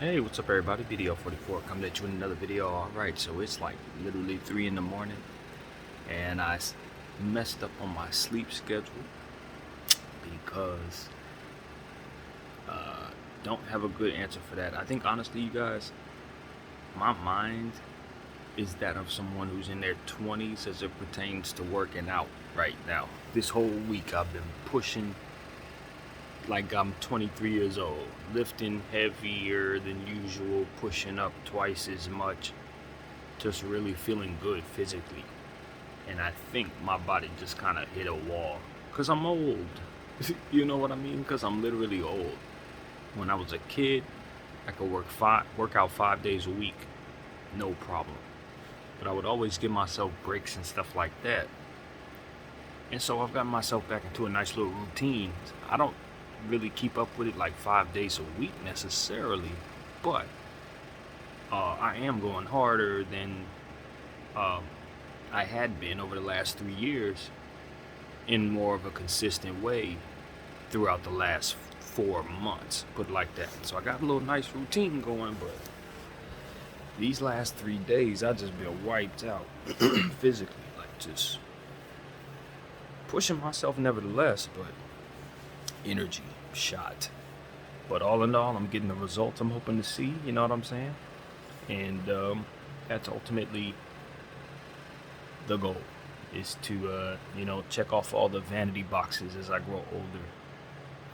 Hey, what's up everybody? BDF 44 coming at you in another video. Alright, so it's like literally 3 in the morning and messed up on my sleep schedule because don't have a good answer for that. I think honestly, you guys, my mind is that of someone who's in their 20s as it pertains to working out right now. This whole week I've been pushing like I'm 23 years old, lifting heavier than usual, pushing up twice as much, just really feeling good physically. And I think my body just kind of hit a wall because I'm old. You know what I mean? Because I'm literally old. When I was a kid, I could work out 5 days a week, no problem. But I would always give myself breaks and stuff like that. And so I've gotten myself back into a nice little routine. I don't really keep up with it like 5 days a week necessarily, but I am going harder than I had been over the last 3 years in more of a consistent way throughout the last 4 months, put it like that. So I got a little nice routine going, but these last 3 days I just been wiped out physically, like just pushing myself nevertheless, but energy shot. But all in all, I'm getting the results I'm hoping to see, you know what I'm saying? And that's ultimately the goal, is to check off all the vanity boxes as I grow older,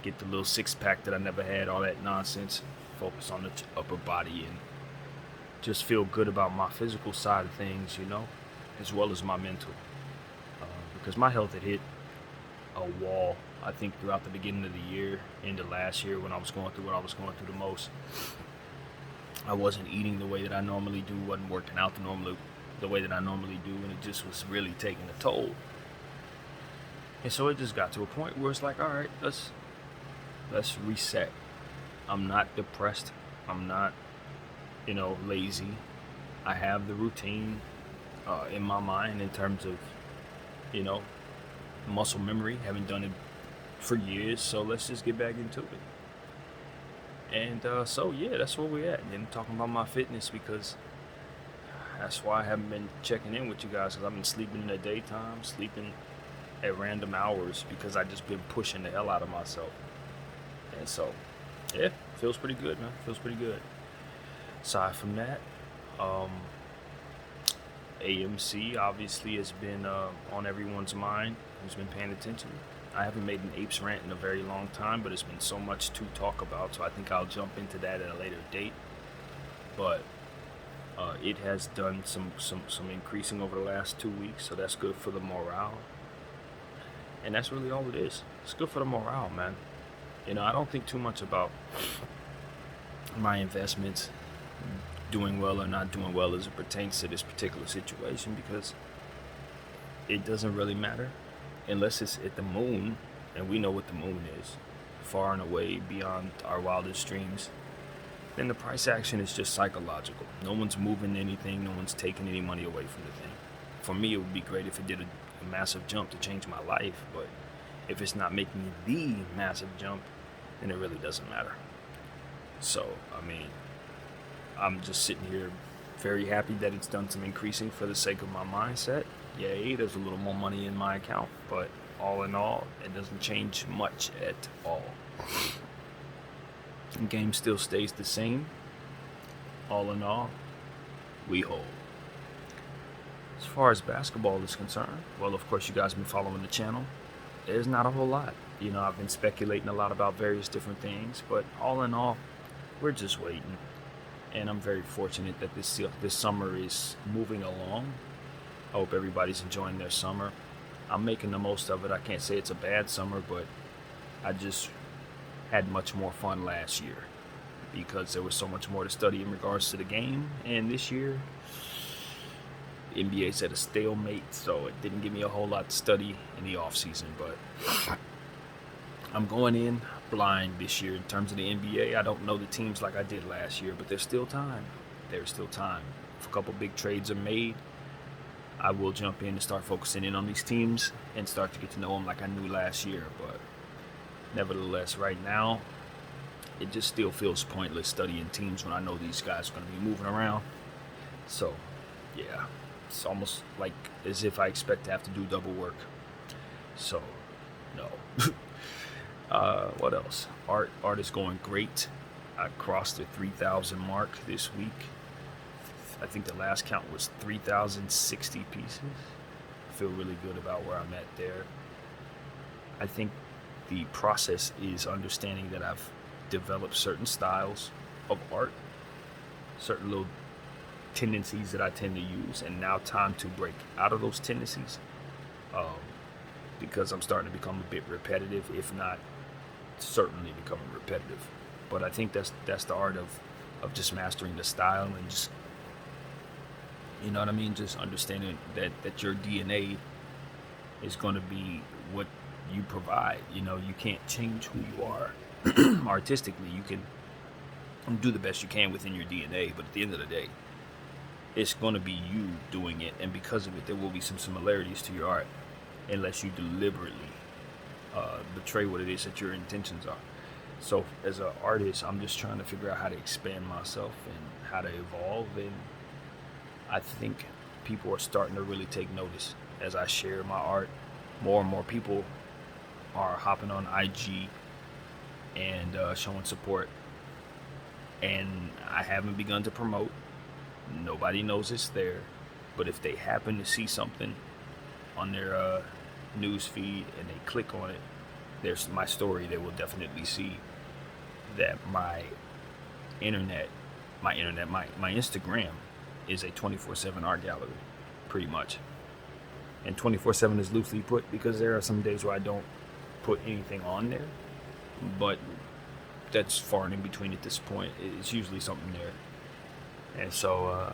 get the little six-pack that I never had, all that nonsense, focus on the upper body, and just feel good about my physical side of things, as well as my mental, because my health had hit a wall, I think, throughout the beginning of the year into last year when I was going through what I was going through the most. I wasn't eating the way that I normally do, wasn't working out the way that I normally do, and it just was really taking a toll. And so it just got to a point where it's like, all right, let's reset. I'm not depressed. I'm not, lazy. I have the routine in my mind in terms of, muscle memory. Haven't done it for years, so let's just get back into it. And so yeah, that's where we're at. And then talking about my fitness, because that's why I haven't been checking in with you guys, because I've been sleeping in the daytime, sleeping at random hours, because I just been pushing the hell out of myself. And so yeah, feels pretty good, man. Feels pretty good. Aside from that, AMC obviously has been on everyone's mind who's been paying attention. I haven't made an apes rant in a very long time, but it's been so much to talk about, so I think I'll jump into that at a later date. But it has done some increasing over the last 2 weeks, so that's good for the morale. And that's really all it is. It's good for the morale, man. I don't think too much about my investments doing well or not doing well as it pertains to this particular situation, because it doesn't really matter unless it's at the moon, and we know what the moon is, far and away beyond our wildest dreams. Then the price action is just psychological. No one's moving anything, no one's taking any money away from the thing. For me, it would be great if it did a massive jump to change my life, but if it's not making the massive jump, then it really doesn't matter. So, I'm just sitting here very happy that it's done some increasing for the sake of my mindset. Yay, there's a little more money in my account, but all in all, it doesn't change much at all. The game still stays the same. All in all, we hold. As far as basketball is concerned, well, of course, you guys have been following the channel. There's not a whole lot. I've been speculating a lot about various different things, but all in all, we're just waiting. And I'm very fortunate that this summer is moving along. I hope everybody's enjoying their summer. I'm making the most of it. I can't say it's a bad summer, but I just had much more fun last year because there was so much more to study in regards to the game. And this year, the NBA's at a stalemate, so it didn't give me a whole lot to study in the off season. But I'm going in blind this year in terms of the NBA. I don't know the teams like I did last year, but there's still time. There's still time. If a couple big trades are made, I will jump in and start focusing in on these teams and start to get to know them like I knew last year. But nevertheless, right now, it just still feels pointless studying teams when I know these guys are going to be moving around. So, yeah, it's almost like as if I expect to have to do double work. So, no. What else? Art is going great. I crossed the 3,000 mark this week. I think the last count was 3,060 pieces. I feel really good about where I'm at there. I think the process is understanding that I've developed certain styles of art, certain little tendencies that I tend to use, and now time to break out of those tendencies, because I'm starting to become a bit repetitive, if not certainly becoming repetitive. But I think that's the art of just mastering the style and just, you know what I mean, just understanding that your DNA is going to be what you provide. You know, you can't change who you are artistically. You can do the best you can within your DNA, but at the end of the day, it's going to be you doing it, and because of it, there will be some similarities to your art, unless you deliberately betray what it is that your intentions are. So as an artist, I'm just trying to figure out how to expand myself and how to evolve, and I think people are starting to really take notice as I share my art. More and more people are hopping on IG and showing support, and I haven't begun to promote. Nobody knows it's there, but if they happen to see something on their news feed and they click on it, there's my story. They will definitely see that my Instagram is a 24/7 art gallery, pretty much. And 24/7 is loosely put because there are some days where I don't put anything on there, but that's far and in between at this point. It's usually something there. And so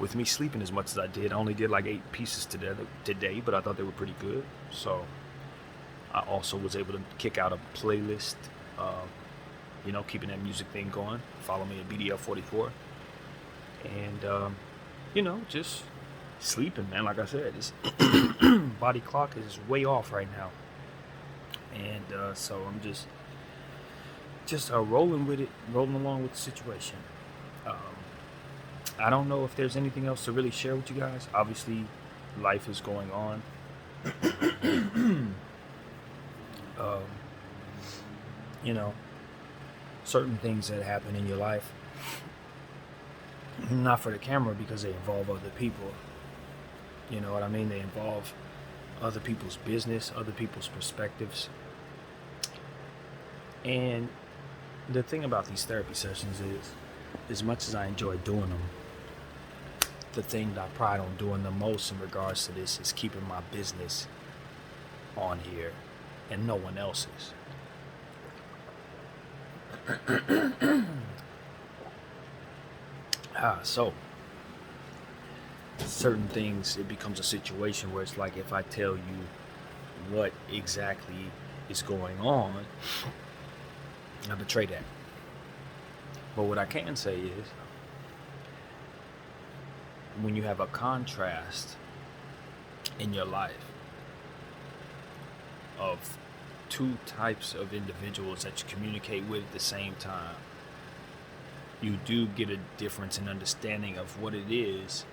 with me sleeping as much as I did, I only did like 8 pieces today, but I thought they were pretty good. So I also was able to kick out a playlist, keeping that music thing going. Follow me at BDF 44. And, just sleeping, man. Like I said, this body clock is way off right now. And so I'm just rolling with it, rolling along with the situation. I don't know if there's anything else to really share with you guys. Obviously, life is going on. Certain things that happen in your life, not for the camera because they involve other people. You know what I mean? They involve other people's business, other people's perspectives. And the thing about these therapy sessions is, as much as I enjoy doing them, the thing that I pride on doing the most in regards to this is keeping my business on here and no one else's. So certain things, it becomes a situation where it's like, if I tell you what exactly is going on, I betray that. But what I can say is, when you have a contrast in your life of 2 types of individuals that you communicate with at the same time, you do get a difference in understanding of what it is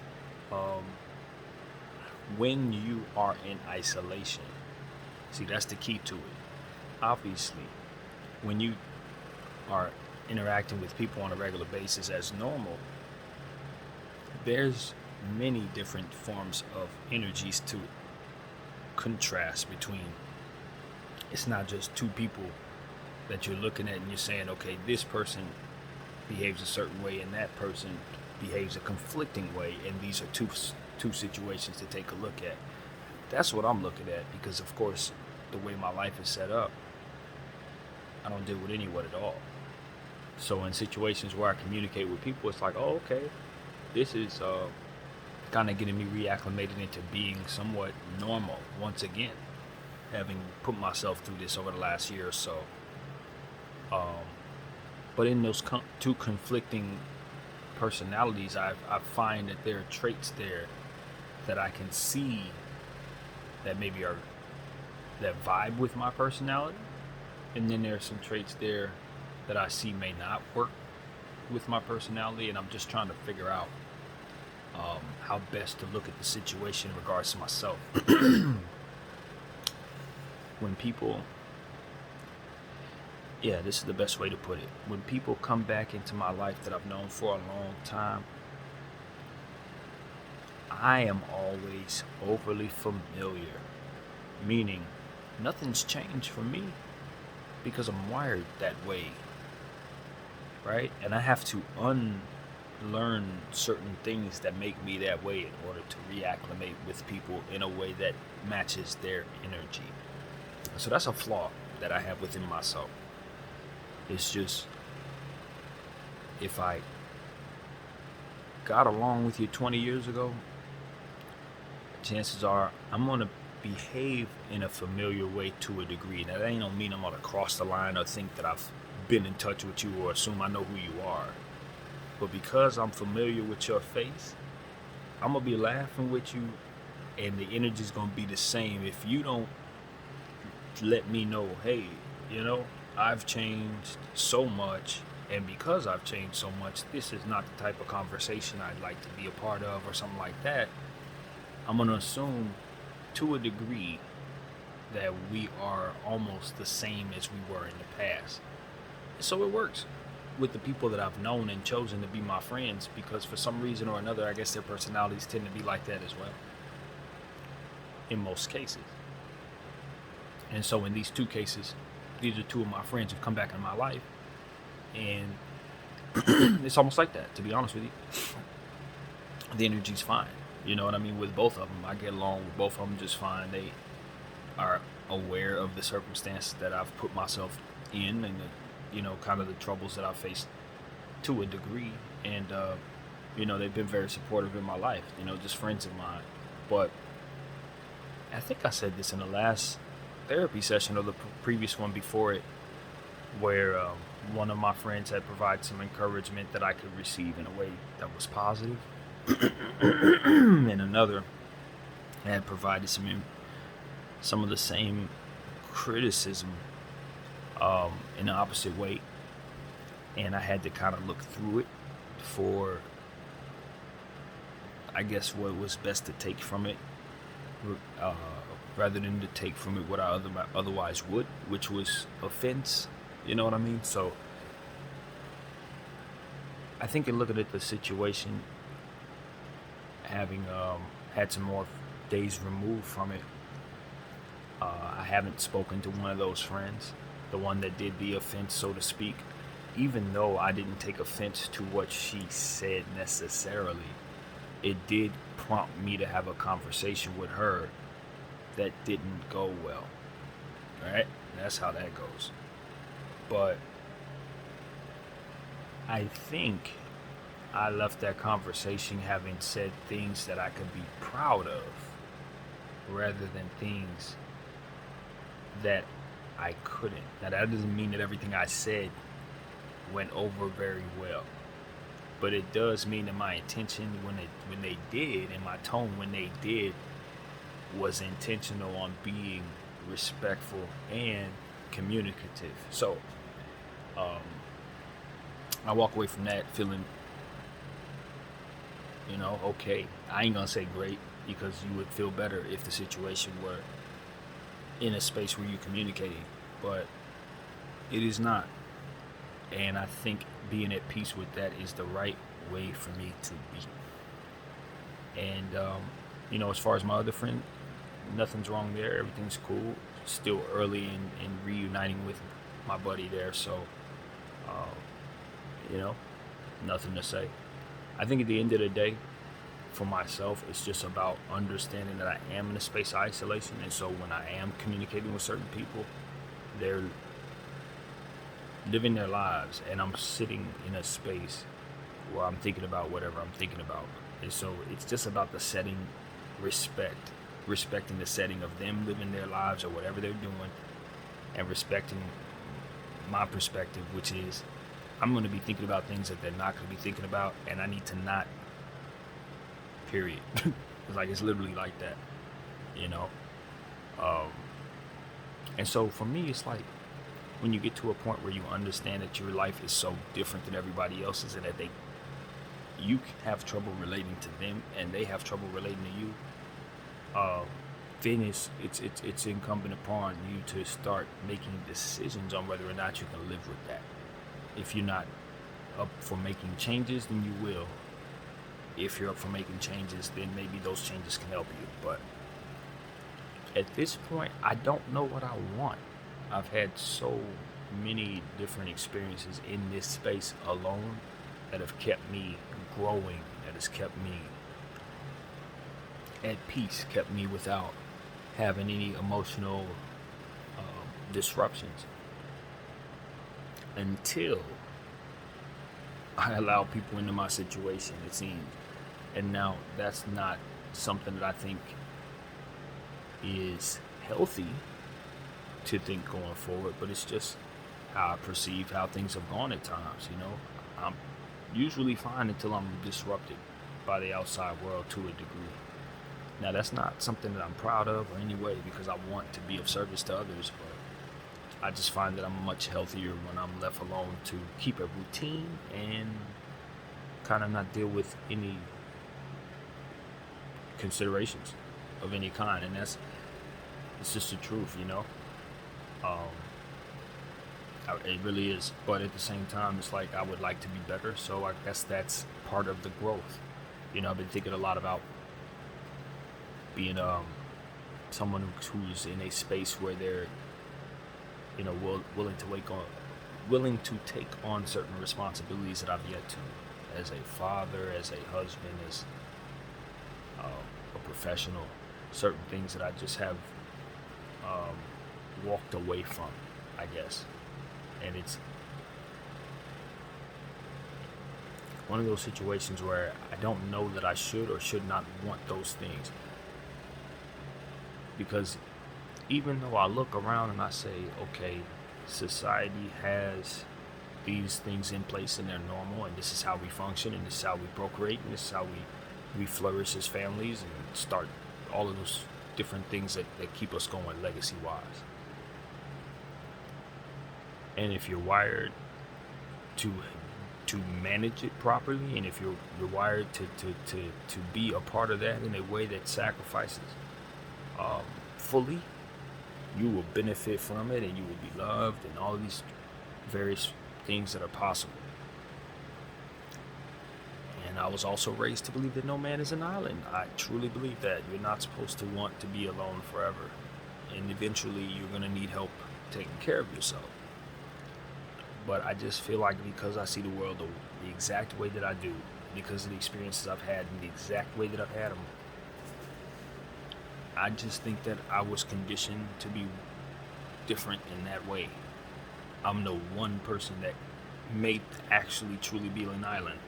when you are in isolation. See, that's the key to it. Obviously, when you are interacting with people on a regular basis as normal, there's many different forms of energies to contrast between. It's not just 2 people that you're looking at and you're saying, okay, this person behaves a certain way and that person behaves a conflicting way, and these are two situations to take a look at. That's what I'm looking at, because of course the way my life is set up, I don't deal with anyone at all. So in situations where I communicate with people, it's like, oh, okay, this is kind of getting me reacclimated into being somewhat normal once again, having put myself through this over the last year or so. But in those 2 conflicting personalities, I find that there are traits there that I can see that maybe that vibe with my personality, and then there are some traits there that I see may not work with my personality, and I'm just trying to figure out how best to look at the situation in regards to myself. When people, yeah, this is the best way to put it. When people come back into my life that I've known for a long time, I am always overly familiar, meaning nothing's changed for me because I'm wired that way, right? And I have to unlearn certain things that make me that way in order to reacclimate with people in a way that matches their energy. So that's a flaw that I have within myself. It's just, if I got along with you 20 years ago, chances are I'm going to behave in a familiar way to a degree. Now, that ain't don't mean I'm going to cross the line or think that I've been in touch with you or assume I know who you are. But because I'm familiar with your face, I'm going to be laughing with you, and the energy's going to be the same if you don't let me know, hey, I've changed so much, and because I've changed so much, this is not the type of conversation I'd like to be a part of or something like that. I'm going to assume to a degree that we are almost the same as we were in the past. So it works with the people that I've known and chosen to be my friends, because for some reason or another, I guess their personalities tend to be like that as well, in most cases. And so in these two cases, these are two of my friends who've come back in my life, and it's almost like that, to be honest with you. The energy's fine. You know what I mean? With both of them, I get along with both of them just fine. They are aware of the circumstances that I've put myself in, and kind of the troubles that I've faced to a degree. And they've been very supportive in my life. Just friends of mine. But I think I said this in the last therapy session or the previous one before it, where one of my friends had provided some encouragement that I could receive in a way that was positive. And another had provided some of the same criticism in the opposite way, and I had to kind of look through it for, I guess, what was best to take from it, rather than to take from it what I otherwise would, which was offense. You know what I mean? So I think in looking at the situation, having had some more days removed from it, I haven't spoken to one of those friends, the one that did the offense, so to speak. Even though I didn't take offense to what she said necessarily, it did prompt me to have a conversation with her that didn't go well. Right? That's how that goes. But I think I left that conversation having said things that I could be proud of, rather than things that I couldn't. Now, that doesn't mean that everything I said went over very well, but it does mean that my intention when they did, and my tone when they did, was intentional on being respectful and communicative. So I walk away from that feeling, okay. I ain't gonna say great, because you would feel better if the situation were in a space where you're communicating, but it is not. And I think being at peace with that is the right way for me to be. And as far as my other friend, nothing's wrong there. Everything's cool. Still early in reuniting with my buddy there, so nothing to say. I think at the end of the day, for myself, it's just about understanding that I am in a space of isolation, and so when I am communicating with certain people, they're living their lives, and I'm sitting in a space where I'm thinking about whatever I'm thinking about. And so it's just about the setting, respecting the setting of them living their lives or whatever they're doing, and respecting my perspective, which is I'm going to be thinking about things that they're not going to be thinking about, and I need to not, period. It's literally like that, and so for me, it's like, when you get to a point where you understand that your life is so different than everybody else's, and that you have trouble relating to them and they have trouble relating to you, then it's incumbent upon you to start making decisions on whether or not you can live with that. If you're not up for making changes, then you will. If you're up for making changes, then maybe those changes can help you. But at this point, I don't know what I want. I've had so many different experiences in this space alone that have kept me growing, that has kept me at peace, kept me without having any emotional disruptions, until I allow people into my situation, it seems. And now that's not something that I think is healthy to think going forward, but it's just how I perceive how things have gone at times. I'm usually fine until I'm disrupted by the outside world to a degree. Now, that's not something that I'm proud of or any way, because I want to be of service to others, but I just find that I'm much healthier when I'm left alone to keep a routine and kind of not deal with any considerations of any kind. And it's just the truth, it really is. But at the same time, it's like I would like to be better, so I guess that's part of the growth. I've been thinking a lot about being someone who's in a space where they're willing to take on certain responsibilities that I've yet to, as a father, as a husband, as a professional. Certain things that I just have walked away from, I guess. And it's one of those situations where I don't know that I should or should not want those things. Because even though I look around and I say, okay, society has these things in place and they're normal, and this is how we function, and this is how we procreate, and this is how we flourish as families and start all of those different things that keep us going legacy-wise. And if you're wired to manage it properly, and if you're wired to be a part of that in a way that sacrifices fully, you will benefit from it, and you will be loved, and all of these various things that are possible. And I was also raised to believe that no man is an island. I truly believe that you're not supposed to want to be alone forever, and eventually you're going to need help taking care of yourself. But I just feel like because I see the world the exact way that I do, because of the experiences I've had and the exact way that I've had them, I just think that I was conditioned to be different in that way. I'm the one person that may actually truly be an island.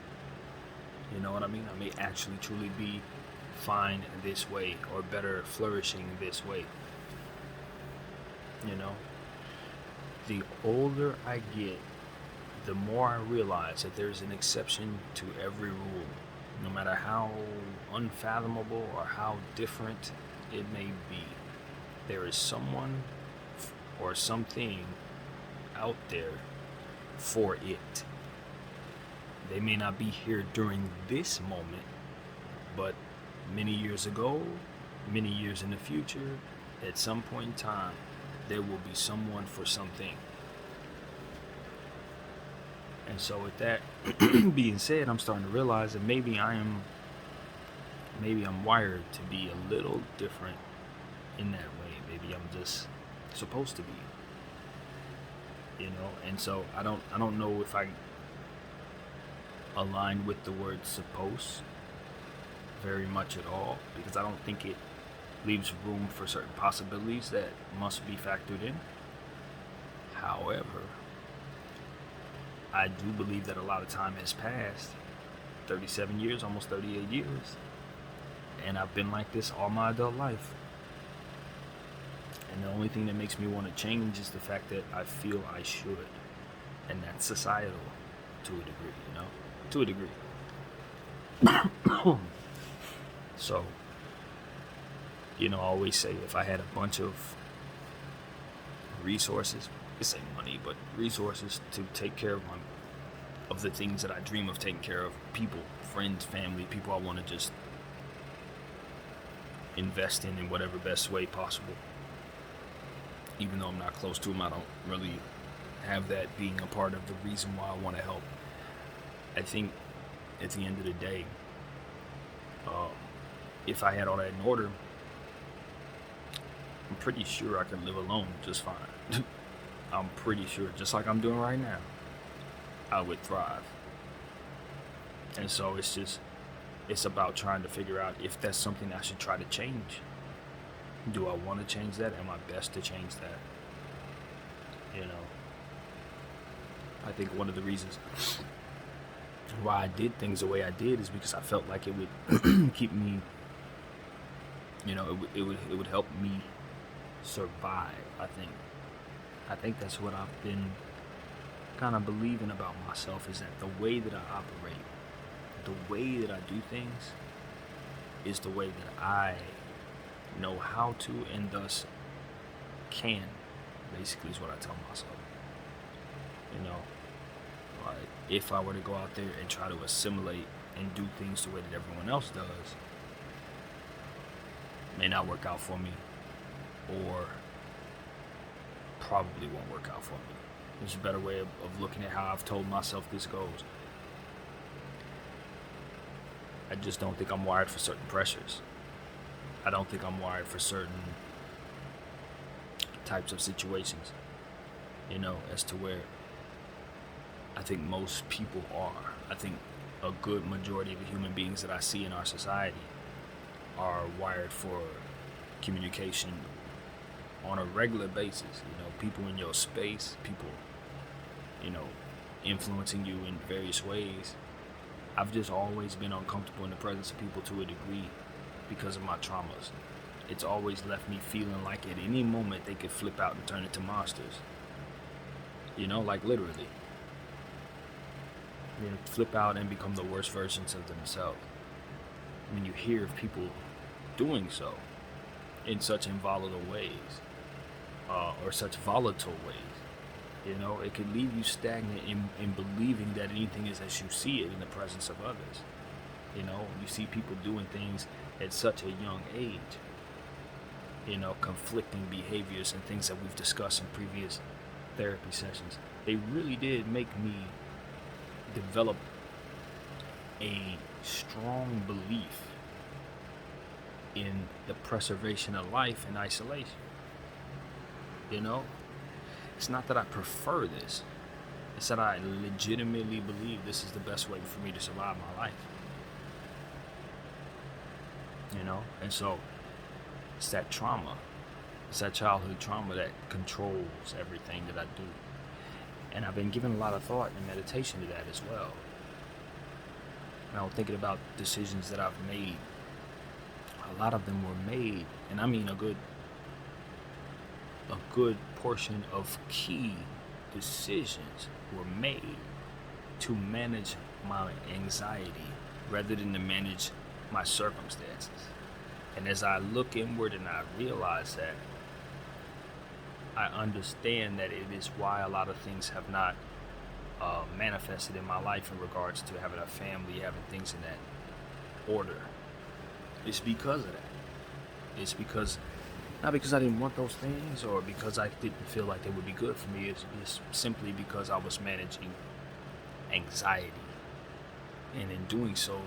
You know what I mean? I may actually truly be fine this way, or better flourishing this way. The older I get, the more I realize that there's an exception to every rule, no matter how unfathomable or how different it may be. There is someone or something out there for it. They may not be here during this moment, but many years ago, many years in the future, at some point in time, there will be someone for something. And so with that being said, I'm starting to realize that maybe I'm wired to be a little different in that way. Maybe I'm just supposed to be. And so I don't know if I align with the word supposed very much at all, because I don't think it leaves room for certain possibilities that must be factored in. However, I do believe that a lot of time has passed, 37 years, almost 38 years, and I've been like this all my adult life. And the only thing that makes me want to change is the fact that I feel I should, and that's societal to a degree, to a degree. So, I always say if I had a bunch of resources, say money, but resources to take care of the things that I dream of taking care of. People, friends, family, people I want to just invest in whatever best way possible. Even though I'm not close to them, I don't really have that being a part of the reason why I want to help. I think at the end of the day, if I had all that in order, I'm pretty sure I could live alone just fine. I'm pretty sure, just like I'm doing right now, I would thrive. And so it's about trying to figure out if that's something I should try to change. Do I want to change that? Am I best to change that? You know, I think one of the reasons why I did things the way I did is because I felt like it would keep me, it would help me survive. I think that's what I've been kind of believing about myself, is that the way that I operate, the way that I do things, is the way that I know how to, and thus can, basically, is what I tell myself. Like, if I were to go out there and try to assimilate and do things the way that everyone else does, it may not work out for me, or probably won't work out for me. There's a better way of looking at how I've told myself this goes. I just don't think I'm wired for certain pressures. I don't think I'm wired for certain types of situations, as to where I think most people are. I think a good majority of the human beings that I see in our society are wired for communication on a regular basis. People in your space, people, influencing you in various ways. I've just always been uncomfortable in the presence of people to a degree because of my traumas. It's always left me feeling like at any moment they could flip out and turn into monsters. Like literally. Flip out and become the worst versions of themselves. When you hear of people doing so in such involatile ways, or such volatile ways, it could leave you stagnant in believing that anything is as you see it in the presence of others. You see people doing things at such a young age, conflicting behaviors and things that we've discussed in previous therapy sessions. They really did make me develop a strong belief in the preservation of life in isolation. It's not that I prefer this. It's that I legitimately believe this is the best way for me to survive my life. And so it's that trauma. It's that childhood trauma that controls everything that I do. And I've been giving a lot of thought and meditation to that as well. And I'm thinking about decisions that I've made. A lot of them were made, and I mean a good portion of key decisions were made to manage my anxiety rather than to manage my circumstances. And as I look inward and I realize that, I understand that it is why a lot of things have not manifested in my life in regards to having a family, having things in that order. It's because of that. It's because, not because I didn't want those things or because I didn't feel like they would be good for me. It's simply because I was managing anxiety. And in doing so,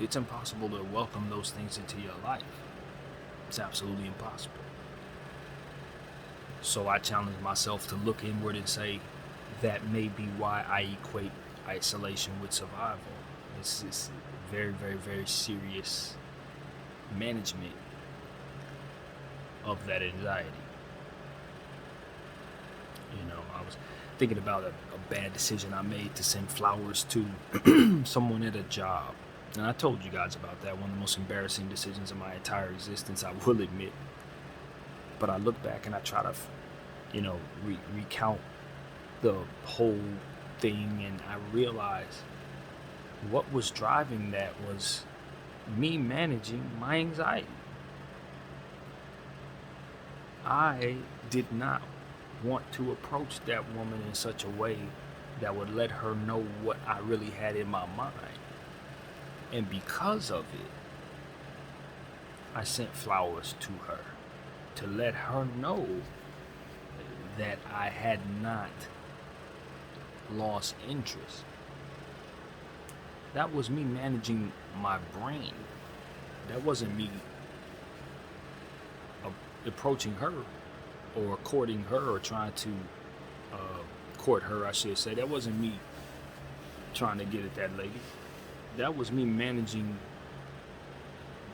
it's impossible to welcome those things into your life. It's absolutely impossible. So I challenge myself to look inward and say, that may be why I equate isolation with survival. It's very, very, very serious management of that anxiety. I was thinking about a bad decision I made to send flowers to someone at a job. And I told you guys about that, one of the most embarrassing decisions of my entire existence, I will admit. But I look back and I try to, recount the whole thing, and I realize what was driving that was me managing my anxiety. I did not want to approach that woman in such a way that would let her know what I really had in my mind. And because of it, I sent flowers to her to let her know that I had not lost interest. That was me managing my brain. That wasn't me approaching her or courting her or trying to court her, I should say. That wasn't me trying to get at that lady. That was me managing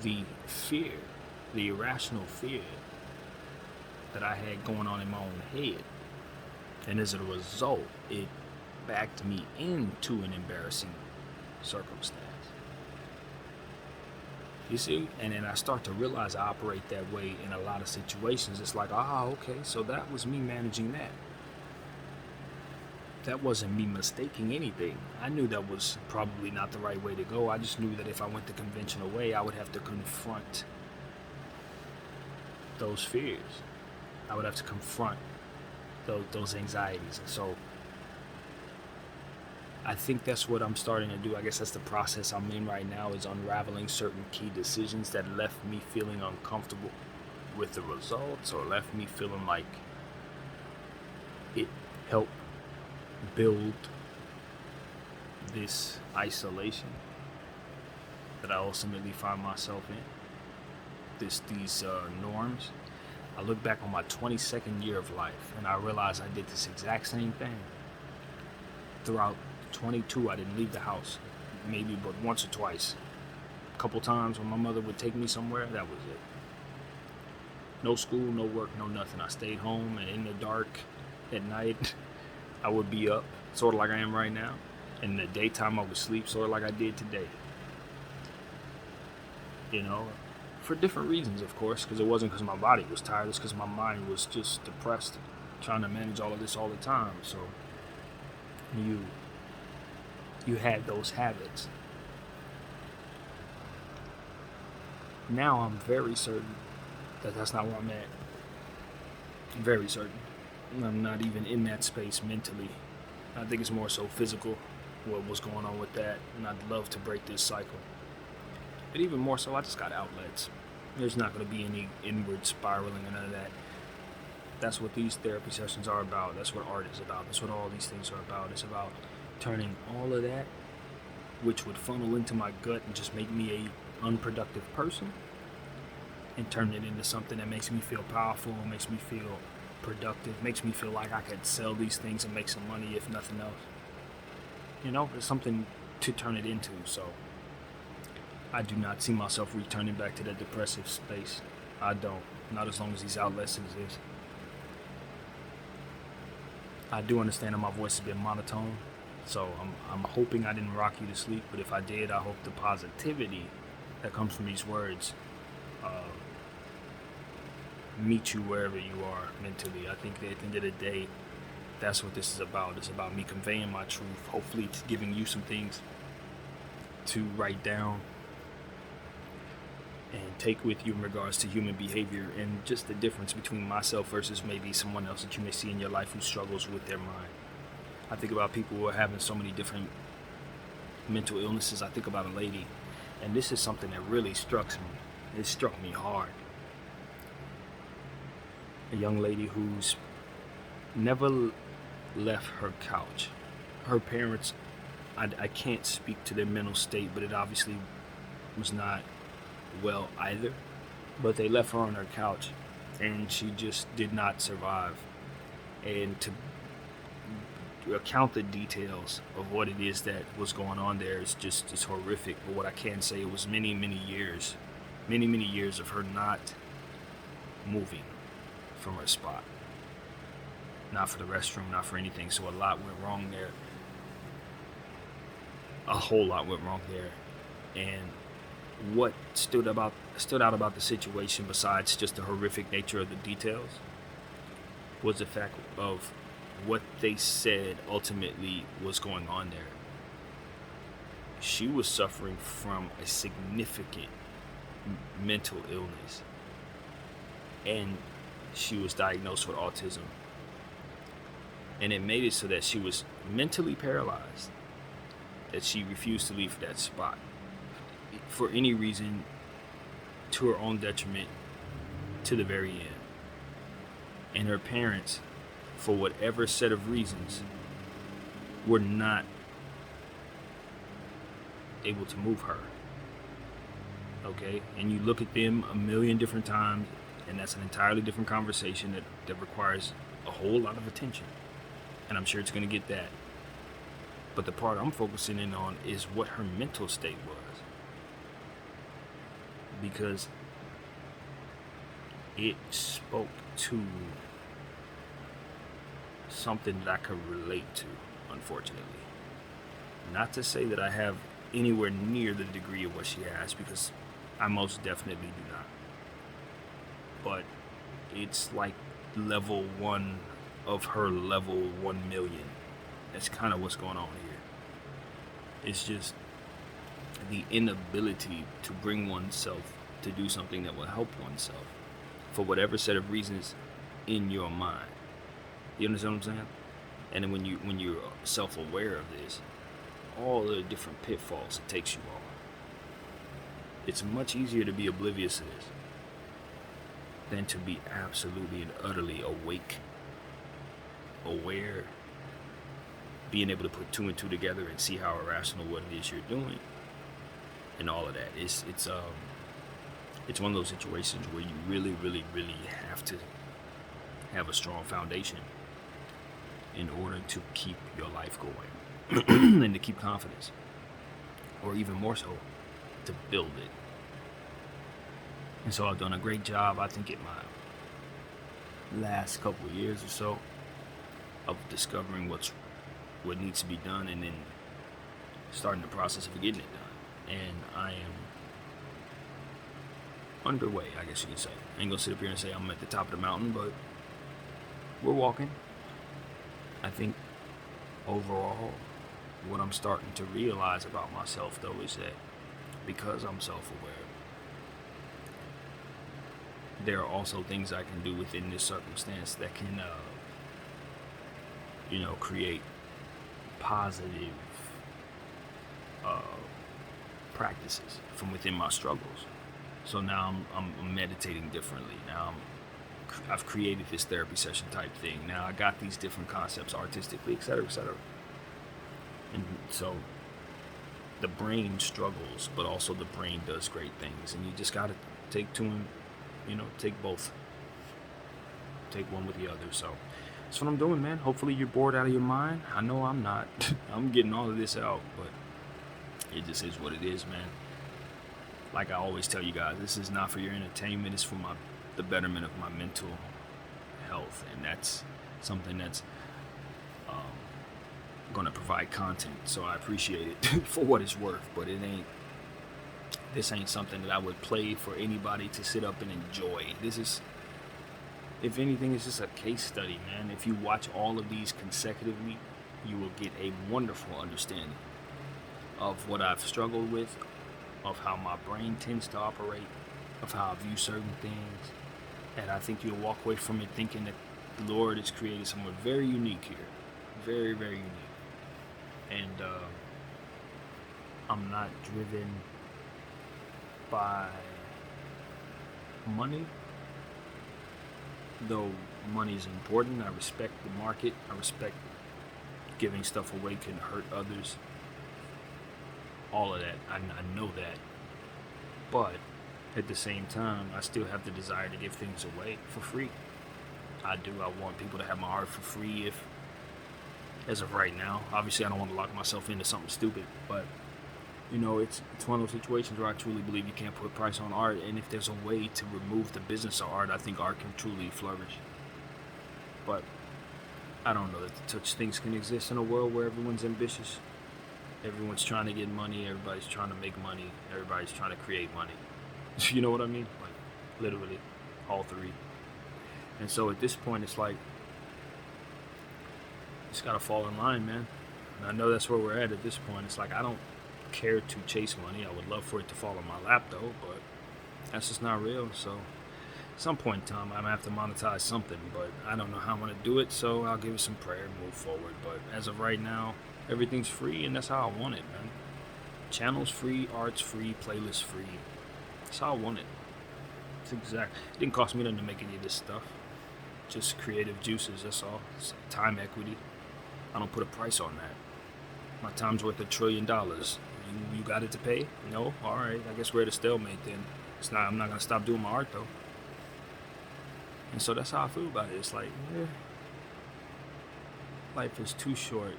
the fear, the irrational fear that I had going on in my own head. And as a result, it backed me into an embarrassing circumstance. You see? And then I start to realize I operate that way in a lot of situations. It's like, okay, so that was me managing that. That wasn't me mistaking anything. I knew that was probably not the right way to go. I just knew that if I went the conventional way, I would have to confront those fears. I would have to confront those anxieties. And so I think that's what I'm starting to do. I guess that's the process I'm in right now, is unraveling certain key decisions that left me feeling uncomfortable with the results, or left me feeling like it helped build this isolation that I ultimately find myself in. These norms. I look back on my 22nd year of life and I realize I did this exact same thing. Throughout 22, I didn't leave the house, maybe but once or twice. A couple times when my mother would take me somewhere, that was it. No school, no work, no nothing. I stayed home, and in the dark at night, I would be up, sort of like I am right now. In the daytime, I would sleep, sort of like I did today. You know, for different reasons, of course, because it wasn't because my body was tired. It's because my mind was just depressed, trying to manage all of this all the time. So you had those habits. Now I'm very certain that that's not where I'm at. Very certain. I'm not even in that space mentally. I think it's more so physical, what's going on with that, and I'd love to break this cycle. But even more so, I just got outlets. There's not going to be any inward spiraling and none of that. That's what these therapy sessions are about. That's what art is about. That's what all these things are about. It's about turning all of that, which would funnel into my gut and just make me a unproductive person, and turn it into something that makes me feel powerful, makes me feel productive, makes me feel like I could sell these things and make some money, if nothing else. You know, there's something to turn it into. So I do not see myself returning back to that depressive space. I don't. Not as long as these outlets exist. I do understand that my voice has been monotone, so I'm hoping I didn't rock you to sleep, but if I did, I hope the positivity that comes from these words meet you wherever you are mentally. I think that at the end of the day, that's what this is about. It's about me conveying my truth, hopefully it's giving you some things to write down and take with you in regards to human behavior and just the difference between myself versus maybe someone else that you may see in your life who struggles with their mind. I think about people who are having so many different mental illnesses. I think about a lady, and this is something that really struck me. It struck me hard. A young lady who's never left her couch. Her parents, I can't speak to their mental state, but it obviously was not well either. But they left her on her couch, and she just did not survive. And to account the details of what it is that was going on there is just, it's horrific. But what I can say, it was many years of her not moving from her spot. Not for the restroom, not for anything. So a lot went wrong there. A whole lot went wrong there. And what stood out about the situation, besides just the horrific nature of the details, was the fact of what they said ultimately was going on there. She was suffering from a significant mental illness, and she was diagnosed with autism. And it made it so that she was mentally paralyzed, that she refused to leave that spot for any reason, to her own detriment, to the very end. And her parents, for whatever set of reasons, were not able to move her. Okay? And you look at them a million different times, and that's an entirely different conversation that requires a whole lot of attention. And I'm sure it's going to get that. But the part I'm focusing in on is what her mental state was. Because it spoke to something that I could relate to, unfortunately. Not to say that I have anywhere near the degree of what she has, because I most definitely do not. But it's like level 1 of her level 1 million. That's kind of what's going on here. It's just the inability to bring oneself to do something that will help oneself for whatever set of reasons in your mind. You understand what I'm saying? And then when you're self-aware of this, all the different pitfalls it takes you on, it's much easier to be oblivious to this than to be absolutely and utterly awake, aware, being able to put two and two together and see how irrational what it is you're doing, and all of that. It's one of those situations where you really, really, really have to have a strong foundation in order to keep your life going and to keep confidence, or even more so, to build it. And so I've done a great job, I think, in my last couple of years or so of discovering what needs to be done, and then starting the process of getting it done. And I am underway, I guess you could say. I ain't gonna sit up here and say I'm at the top of the mountain, but we're walking. I think overall, what I'm starting to realize about myself, though, is that because I'm self-aware, there are also things I can do within this circumstance that can, create positive practices from within my struggles. So now I'm meditating differently. Now I've created this therapy session type thing. Now I got these different concepts artistically, etc., etc. And so the brain struggles, but also the brain does great things. And you just got to take two and, take both. Take one with the other. So that's what I'm doing, man. Hopefully you're bored out of your mind. I know I'm not. I'm getting all of this out, but it just is what it is, man. Like I always tell you guys, this is not for your entertainment. It's for the betterment of my mental health, and that's something that's going to provide content. So I appreciate it for what it's worth, but this ain't something that I would play for anybody to sit up and enjoy. This is, if anything, it's just a case study, man. If you watch all of these consecutively, you will get a wonderful understanding of what I've struggled with, of how my brain tends to operate, of how I view certain things. And I think you'll walk away from it thinking that the Lord has created someone very unique here. Very, very unique. And I'm not driven by money, though money is important. I respect the market. I respect giving stuff away can hurt others. All of that, I know that. But at the same time, I still have the desire to give things away for free. I do. I want people to have my art for free, as of right now. Obviously, I don't want to lock myself into something stupid, but it's one of those situations where I truly believe you can't put price on art, and if there's a way to remove the business of art, I think art can truly flourish. But I don't know that such things can exist in a world where everyone's ambitious. Everyone's trying to get money, everybody's trying to make money, everybody's trying to create money. You know what I mean? Like, literally, all three. And so at this point, it's like, it's gotta fall in line, man. And I know that's where we're at this point. It's like, I don't care to chase money. I would love for it to fall in my lap, though, but that's just not real. So some point in time I'm gonna have to monetize something, but I don't know how I'm gonna do it, so I'll give it some prayer and move forward. But as of right now, everything's free, and that's how I want it, man. Channels free, art's free, playlist free. That's how I want it. It's exact. It didn't cost me nothing to make any of this stuff. Just creative juices, that's all. It's time equity. I don't put a price on that. My time's worth $1 trillion. You got it to pay? No? Alright, I guess we're at a stalemate then. I'm not gonna stop doing my art though. And so that's how I feel about it. It's like, life is too short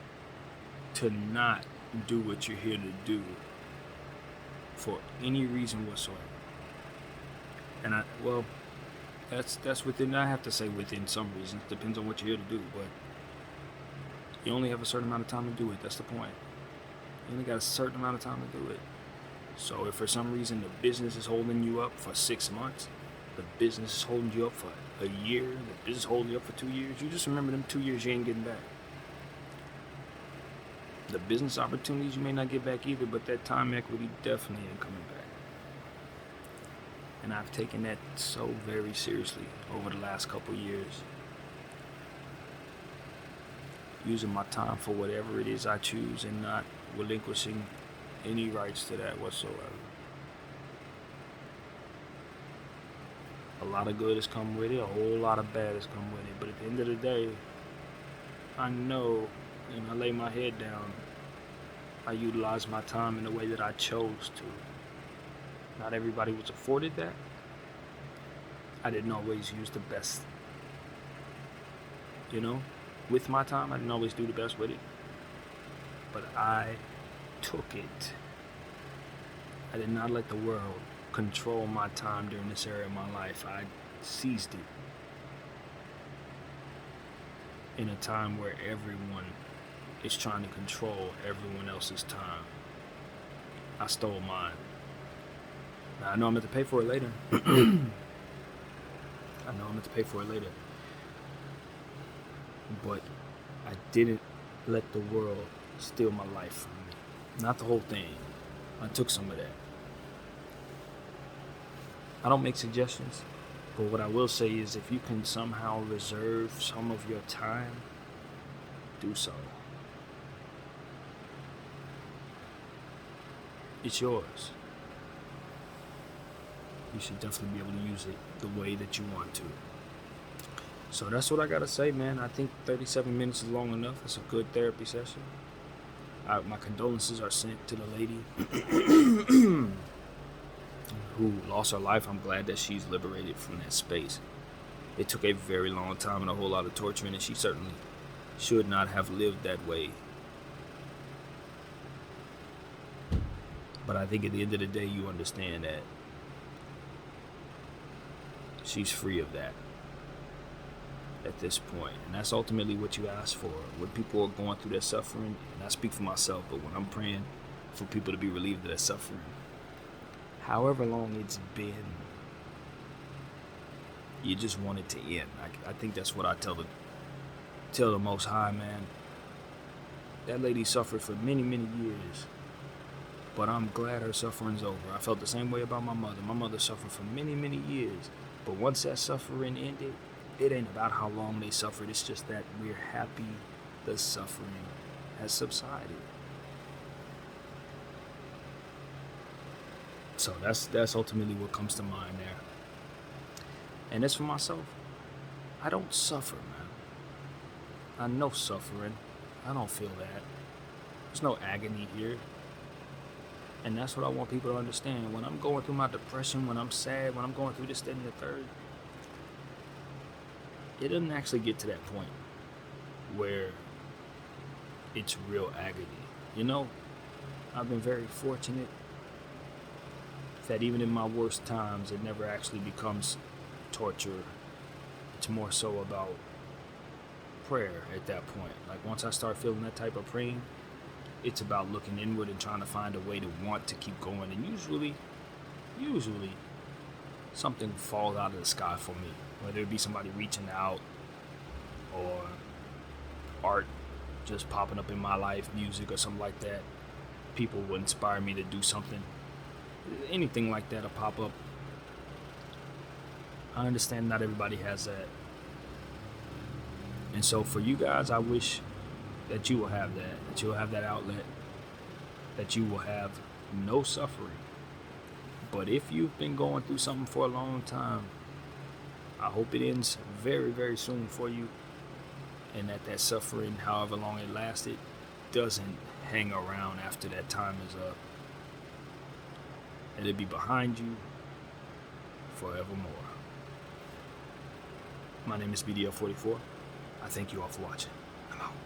to not do what you're here to do for any reason whatsoever. And that's within, I have to say within some reasons. Depends on what you're here to do, but you only have a certain amount of time to do it. That's the point. You only got a certain amount of time to do it. So if for some reason the business is holding you up for 6 months, the business is holding you up for a year, the business is holding you up for 2 years, you just remember them 2 years you ain't getting back. The business opportunities you may not get back either, but that time equity definitely ain't coming back. And I've taken that so very seriously over the last couple years. Using my time for whatever it is I choose and not relinquishing any rights to that whatsoever. A lot of good has come with it, a whole lot of bad has come with it. But at the end of the day, I know, and I lay my head down, I utilize my time in the way that I chose to. Not everybody was afforded that. I didn't always use the best, with my time. I didn't always do the best with it. But I took it. I did not let the world control my time during this area of my life. I seized it in a time where everyone is trying to control everyone else's time. I stole mine. Now, I know I'm going to pay for it later. But I didn't let the world steal my life from me. Not the whole thing. I took some of that. I don't make suggestions, but what I will say is if you can somehow reserve some of your time, do so. It's yours. You should definitely be able to use it the way that you want to. So that's what I gotta say, man. I think 37 minutes is long enough. It's a good therapy session. My condolences are sent to the lady who lost her life. I'm glad that she's liberated from that space. It took a very long time and a whole lot of torturing, and she certainly should not have lived that way. But I think at the end of the day, you understand that she's free of that at this point. And that's ultimately what you ask for. When people are going through their suffering, and I speak for myself, but when I'm praying for people to be relieved of their suffering, however long it's been, you just want it to end. I think that's what I tell the Most High, man. That lady suffered for many, many years, but I'm glad her suffering's over. I felt the same way about my mother. My mother suffered for many, many years, but once that suffering ended, it ain't about how long they suffered. It's just that we're happy the suffering has subsided. So that's ultimately what comes to mind there. And as for myself, I don't suffer, man. I know suffering. I don't feel that. There's no agony here. And that's what I want people to understand. When I'm going through my depression, when I'm sad, when I'm going through this, that, and the third, it doesn't actually get to that point where it's real agony. I've been very fortunate that even in my worst times, it never actually becomes torture. It's more so about prayer at that point. Like once I start feeling that type of pain, it's about looking inward and trying to find a way to want to keep going. And usually something falls out of the sky for me. Whether it be somebody reaching out or art just popping up in my life, music or something like that. People will inspire me to do something. Anything like that will pop up. I understand not everybody has that. And so for you guys, I wish that you will have that you will have that outlet, that you will have no suffering. But if you've been going through something for a long time, I hope it ends very, very soon for you, and that suffering, however long it lasted, doesn't hang around after that time is up. And it'll be behind you forevermore. My name is BDF 44. I thank you all for watching. I'm out.